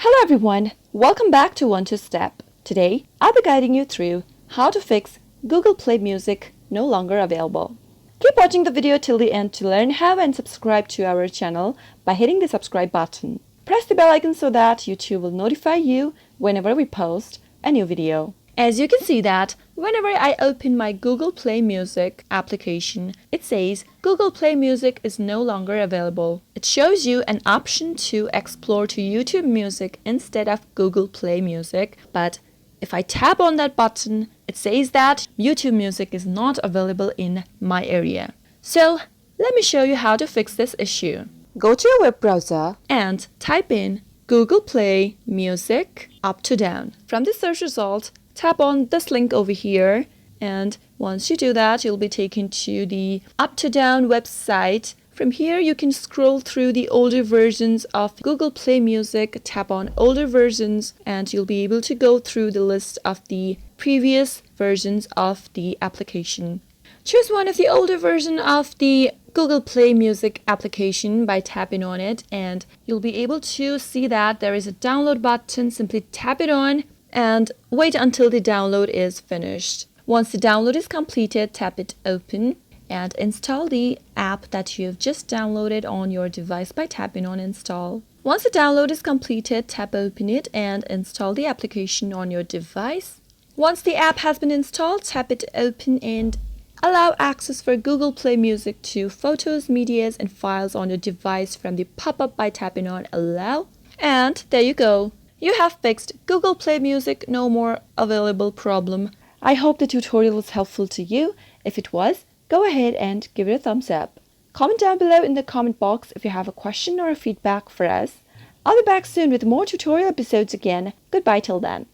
Hello everyone, welcome back to One Two Step. Today, I'll be guiding you through how to fix Google Play Music no longer available. Keep watching the video till the end to learn how and subscribe to our channel by hitting the subscribe button. Press the bell icon so that YouTube will notify you whenever we post a new video. As you can see that whenever I open my Google Play Music application, it says Google Play Music is no longer available. It shows you an option to explore to YouTube Music instead of Google Play Music, but if I tap on that button, it says that YouTube Music is not available in my area. So let me show you how to fix this issue. Go to your web browser and type in Google Play Music uptodown. From the search result, tap on this link over here, and once you do that, you'll be taken to the uptodown website. From here, you can scroll through the older versions of Google Play Music, tap on older versions, and you'll be able to go through the list of the previous versions of the application. Choose one of the older version of the Google Play Music application by tapping on it, and you'll be able to see that there is a download button. Simply tap it on and wait until the download is finished. Once the download is completed, tap it open and install the app that you've just downloaded on your device by tapping on install. Once the download is completed, tap open it and install the application on your device. Once the app has been installed, tap it open and allow access for Google Play Music to photos, medias, and files on your device from the pop-up by tapping on allow. And there you go. You have fixed Google Play Music no more available problem. I hope the tutorial was helpful to you. If it was, go ahead and give it a thumbs up. Comment down below in the comment box if you have a question or a feedback for us. I'll be back soon with more tutorial episodes again. Goodbye till then.